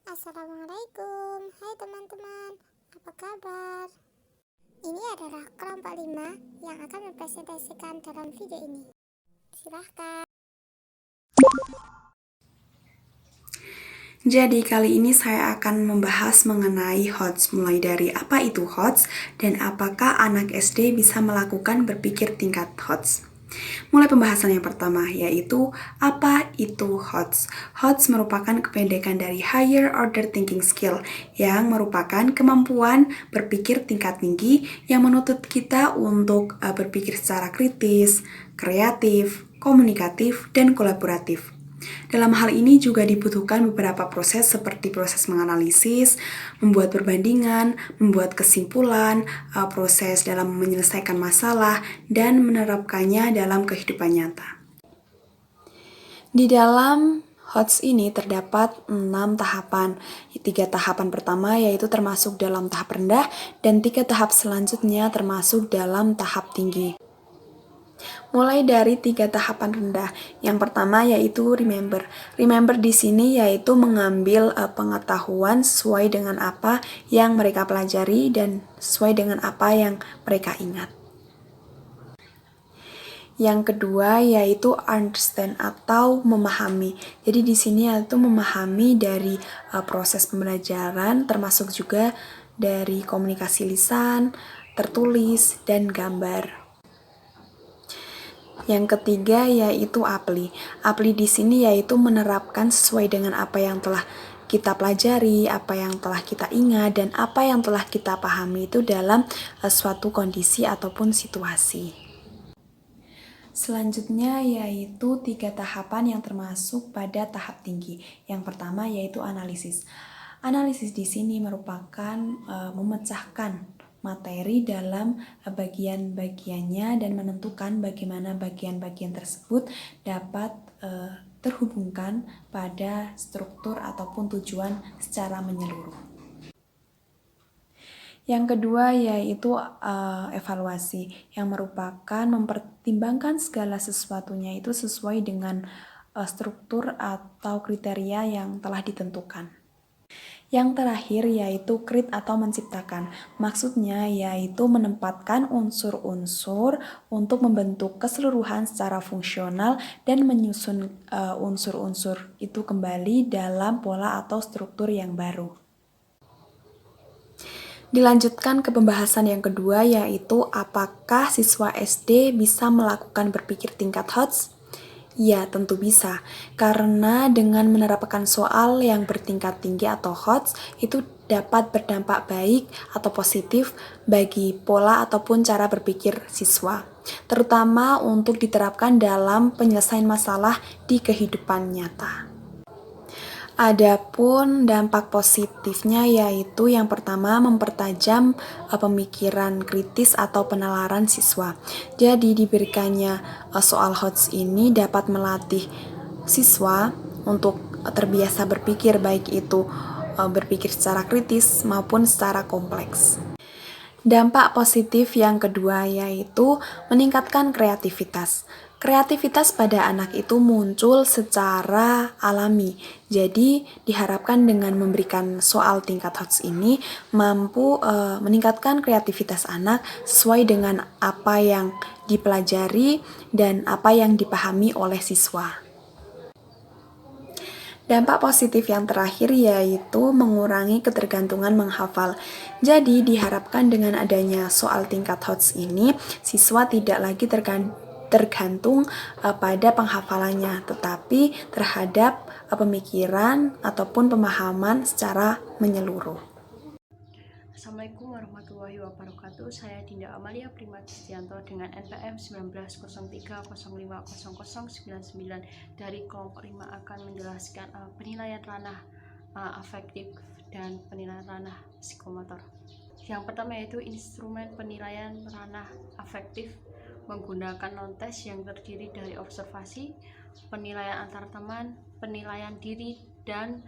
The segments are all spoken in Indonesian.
Assalamualaikum, hai teman-teman, apa kabar? Ini adalah kelompok 5 yang akan mempresentasikan dalam video ini. Silahkan. Jadi kali ini saya akan membahas mengenai HOTS, mulai dari apa itu HOTS dan apakah anak SD bisa melakukan berpikir tingkat HOTS. Mulai pembahasan yang pertama, yaitu apa itu HOTS. HOTS merupakan kependekan dari Higher Order Thinking Skill, yang merupakan kemampuan berpikir tingkat tinggi yang menuntut kita untuk berpikir secara kritis, kreatif, komunikatif, dan kolaboratif. Dalam hal ini juga dibutuhkan beberapa proses seperti proses menganalisis, membuat perbandingan, membuat kesimpulan, proses dalam menyelesaikan masalah, dan menerapkannya dalam kehidupan nyata. Di dalam HOTS ini terdapat 6 tahapan. 3 tahapan pertama yaitu termasuk dalam tahap rendah dan 3 tahap selanjutnya termasuk dalam tahap tinggi. Mulai dari 3 tahapan rendah. Yang pertama yaitu remember. Remember di sini yaitu mengambil pengetahuan sesuai dengan apa yang mereka pelajari dan sesuai dengan apa yang mereka ingat. Yang kedua yaitu understand atau memahami. Jadi di sini yaitu memahami dari proses pembelajaran, termasuk juga dari komunikasi lisan, tertulis, dan gambar. Yang ketiga yaitu apply. Apply di sini yaitu menerapkan sesuai dengan apa yang telah kita pelajari, apa yang telah kita ingat, dan apa yang telah kita pahami itu dalam suatu kondisi ataupun situasi. Selanjutnya yaitu 3 tahapan yang termasuk pada tahap tinggi. Yang pertama yaitu analisis. Analisis di sini merupakan memecahkan materi dalam bagian-bagiannya dan menentukan bagaimana bagian-bagian tersebut dapat terhubungkan pada struktur ataupun tujuan secara menyeluruh. Yang kedua yaitu evaluasi, yang merupakan mempertimbangkan segala sesuatunya itu sesuai dengan struktur atau kriteria yang telah ditentukan. Yang terakhir yaitu create atau menciptakan. Maksudnya yaitu menempatkan unsur-unsur untuk membentuk keseluruhan secara fungsional dan menyusun unsur-unsur itu kembali dalam pola atau struktur yang baru. Dilanjutkan ke pembahasan yang kedua yaitu apakah siswa SD bisa melakukan berpikir tingkat HOTS? Ya, tentu bisa. Karena dengan menerapkan soal yang bertingkat tinggi atau HOTS itu dapat berdampak baik atau positif bagi pola ataupun cara berpikir siswa, terutama untuk diterapkan dalam penyelesaian masalah di kehidupan nyata. Adapun dampak positifnya yaitu yang pertama mempertajam pemikiran kritis atau penalaran siswa. Jadi diberikannya soal HOTS ini dapat melatih siswa untuk terbiasa berpikir, baik itu berpikir secara kritis maupun secara kompleks. Dampak positif yang kedua yaitu meningkatkan kreativitas. Kreativitas pada anak itu muncul secara alami. Jadi diharapkan dengan memberikan soal tingkat HOTS ini mampu meningkatkan kreativitas anak sesuai dengan apa yang dipelajari dan apa yang dipahami oleh siswa. Dampak positif yang terakhir yaitu mengurangi ketergantungan menghafal. Jadi diharapkan dengan adanya soal tingkat HOTS ini, siswa tidak lagi tergantung pada penghafalannya, tetapi terhadap pemikiran ataupun pemahaman secara menyeluruh. Assalamualaikum warahmatullahi wabarakatuh. Saya Dinda Amalia Primadestianto dengan NPM 1903050099 dari kelompok 5 akan menjelaskan penilaian ranah afektif dan penilaian ranah psikomotor. Yang pertama yaitu instrumen penilaian ranah afektif menggunakan non-tes yang terdiri dari observasi, penilaian antar teman, penilaian diri, dan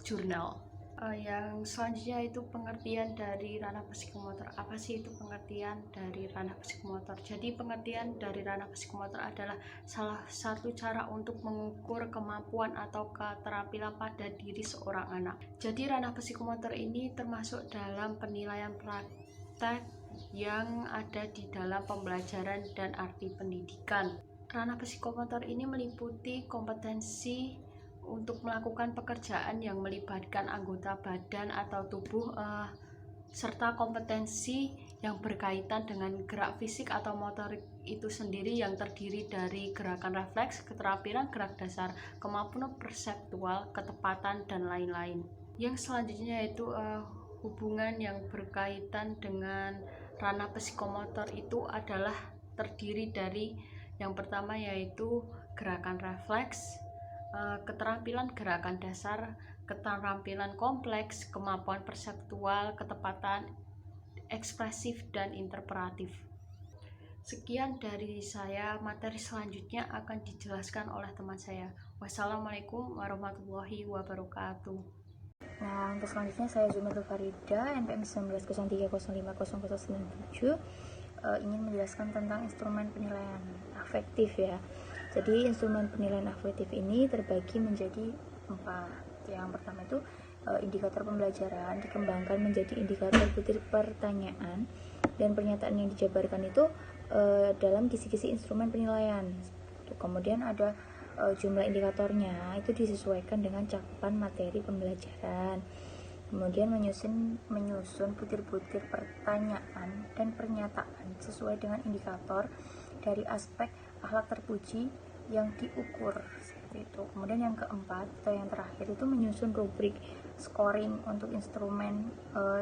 jurnal. Yang selanjutnya itu pengertian dari ranah psikomotor. Apa sih itu pengertian dari ranah psikomotor? Jadi pengertian dari ranah psikomotor adalah salah satu cara untuk mengukur kemampuan atau keterampilan pada diri seorang anak. Jadi ranah psikomotor ini termasuk dalam penilaian praktek yang ada di dalam pembelajaran dan arti pendidikan. Ranah psikomotor ini meliputi kompetensi untuk melakukan pekerjaan yang melibatkan anggota badan atau tubuh, serta kompetensi yang berkaitan dengan gerak fisik atau motorik itu sendiri yang terdiri dari gerakan refleks, keterampilan gerak dasar, kemampuan perseptual, ketepatan, dan lain-lain. Yang selanjutnya yaitu hubungan yang berkaitan dengan ranah psikomotor itu adalah terdiri dari yang pertama yaitu gerakan refleks, keterampilan gerakan dasar, keterampilan kompleks, kemampuan perseptual, ketepatan ekspresif dan interpretatif. Sekian dari saya, materi selanjutnya akan dijelaskan oleh teman saya. Wassalamualaikum warahmatullahi wabarakatuh. Nah, untuk selanjutnya saya Zumatul Farida, NPM 1903050097, ingin menjelaskan tentang instrumen penilaian afektif ya. Jadi instrumen penilaian afektif ini terbagi menjadi 4. Yang pertama itu indikator pembelajaran dikembangkan menjadi indikator butir pertanyaan dan pernyataan yang dijabarkan itu dalam kisi-kisi instrumen penilaian. Kemudian ada jumlah indikatornya itu disesuaikan dengan cakupan materi pembelajaran. Kemudian menyusun butir-butir pertanyaan dan pernyataan sesuai dengan indikator dari aspek akhlak terpuji yang diukur seperti itu. Kemudian yang keempat atau yang terakhir itu menyusun rubrik scoring untuk instrumen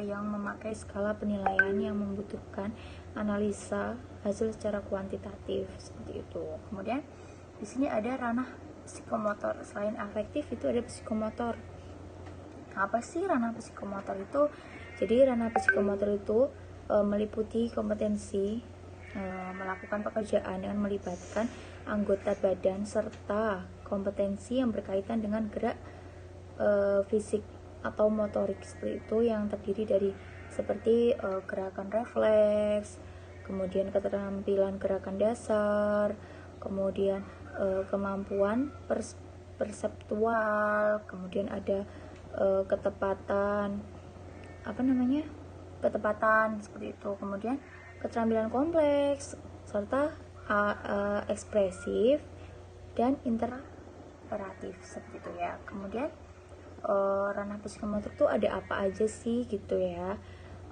yang memakai skala penilaian yang membutuhkan analisa hasil secara kuantitatif seperti itu. Kemudian di sini ada ranah psikomotor. Selain afektif itu ada psikomotor. Apa sih ranah psikomotor itu? Jadi ranah psikomotor itu meliputi kompetensi melakukan pekerjaan dengan melibatkan anggota badan serta kompetensi yang berkaitan dengan gerak fisik atau motorik seperti itu yang terdiri dari seperti gerakan refleks, kemudian keterampilan gerakan dasar, kemudian kemampuan perseptual, kemudian ada ketepatan seperti itu, kemudian keterampilan kompleks serta ekspresif dan interpretatif seperti itu ya. Kemudian ranah psikomotor itu ada apa aja sih gitu ya.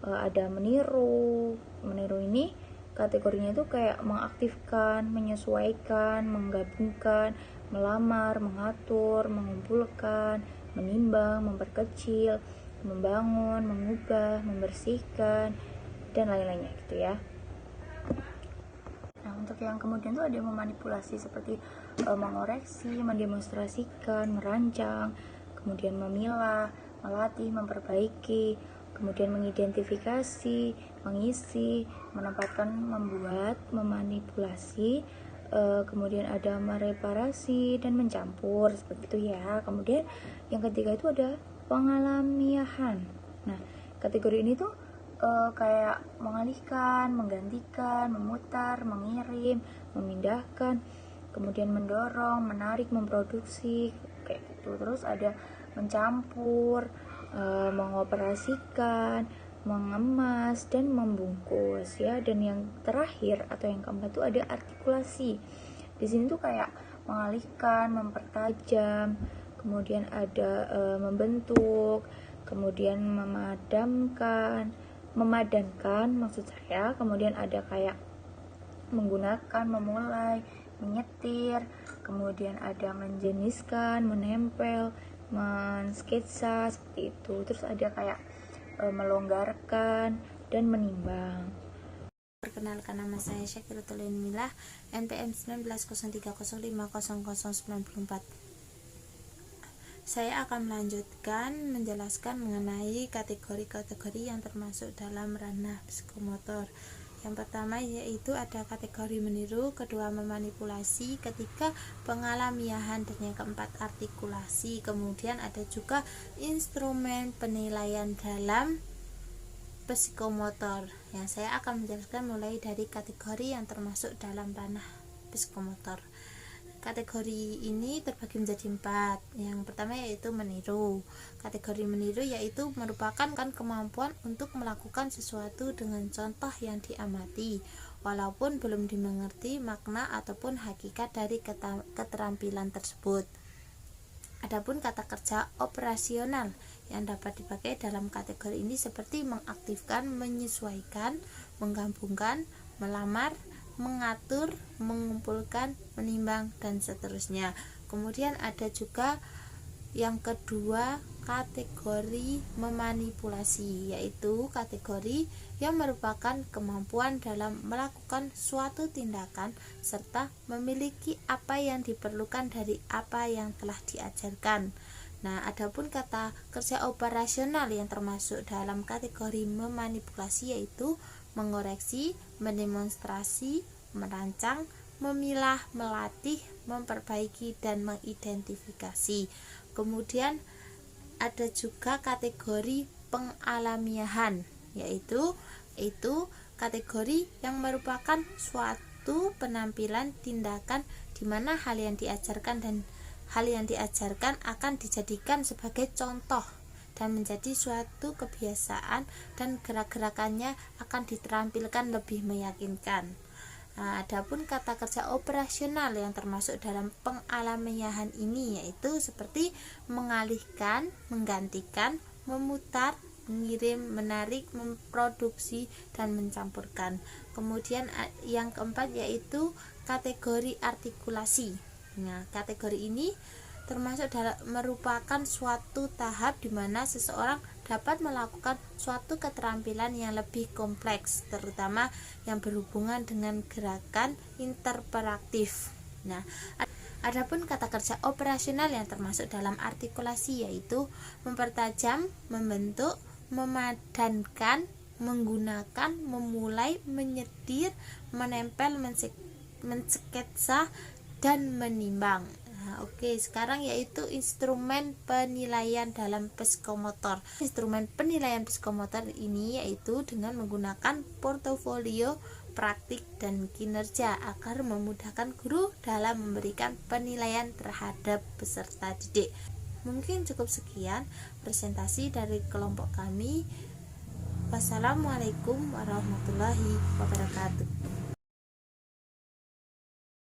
Ada meniru ini kategorinya itu kayak mengaktifkan, menyesuaikan, menggabungkan, melamar, mengatur, mengumpulkan, menimbang, memperkecil, membangun, mengubah, membersihkan, dan lain-lainnya gitu ya. Nah, untuk yang kemudian tuh ada memanipulasi seperti mengoreksi, mendemonstrasikan, merancang, kemudian memilah, melatih, memperbaiki, kemudian mengidentifikasi, mengisi, menempatkan, membuat, memanipulasi, kemudian ada mereparasi dan mencampur seperti itu ya. Kemudian yang ketiga itu ada pengalamiahan. Nah, kategori ini tuh kayak mengalihkan, menggantikan, memutar, mengirim, memindahkan, kemudian mendorong, menarik, memproduksi kayak gitu. Terus ada mencampur, mengoperasikan, mengemas, dan membungkus ya. Dan yang terakhir atau yang keempat itu ada artikulasi. Di sini tuh kayak mengalihkan, mempertajam, kemudian ada membentuk, kemudian memadankan maksud saya, kemudian ada kayak menggunakan, memulai, menyetir, kemudian ada menjeniskan, menempel, mensketsa seperti itu. Terus ada kayak melonggarkan dan menimbang. Perkenalkan, nama saya Syakiratul Milah, NPM 1903050094. Saya akan melanjutkan menjelaskan mengenai kategori-kategori yang termasuk dalam ranah psikomotor. Yang pertama yaitu ada kategori meniru, kedua memanipulasi, ketiga pengalamiahan, dan yang keempat artikulasi. Kemudian ada juga instrumen penilaian dalam psikomotor. Yang saya akan menjelaskan mulai dari kategori yang termasuk dalam ranah psikomotor. Kategori ini terbagi menjadi 4. Yang pertama yaitu meniru. Kategori meniru yaitu merupakan kemampuan untuk melakukan sesuatu dengan contoh yang diamati, walaupun belum dimengerti makna ataupun hakikat dari keterampilan tersebut. Adapun kata kerja operasional yang dapat dipakai dalam kategori ini seperti mengaktifkan, menyesuaikan, menggabungkan, melamar, mengatur, mengumpulkan, menimbang, dan seterusnya. Kemudian ada juga yang kedua, kategori memanipulasi, yaitu kategori yang merupakan kemampuan dalam melakukan suatu tindakan serta memiliki apa yang diperlukan dari apa yang telah diajarkan. Nah, adapun kata kerja operasional yang termasuk dalam kategori memanipulasi yaitu mengoreksi, mendemonstrasi, merancang, memilah, melatih, memperbaiki, dan mengidentifikasi. Kemudian ada juga kategori pengalamiahan, yaitu kategori yang merupakan suatu penampilan tindakan di mana hal yang diajarkan akan dijadikan sebagai contoh dan menjadi suatu kebiasaan, dan gerak-gerakannya akan diterampilkan lebih meyakinkan. Nah, adapun kata kerja operasional yang termasuk dalam pengalamiahan ini yaitu seperti mengalihkan, menggantikan, memutar, mengirim, menarik, memproduksi, dan mencampurkan. Kemudian yang keempat yaitu kategori artikulasi. Nah, kategori ini termasuk merupakan suatu tahap di mana seseorang dapat melakukan suatu keterampilan yang lebih kompleks, terutama yang berhubungan dengan gerakan interaktif. Nah, adapun kata kerja operasional yang termasuk dalam artikulasi yaitu mempertajam, membentuk, memadankan, menggunakan, memulai, menyetir, menempel, mensketsa, dan menimbang. Oke, sekarang yaitu instrumen penilaian dalam psikomotor. Instrumen penilaian psikomotor ini yaitu dengan menggunakan portofolio, praktik, dan kinerja agar memudahkan guru dalam memberikan penilaian terhadap peserta didik. Mungkin cukup sekian presentasi dari kelompok kami. Wassalamualaikum warahmatullahi wabarakatuh.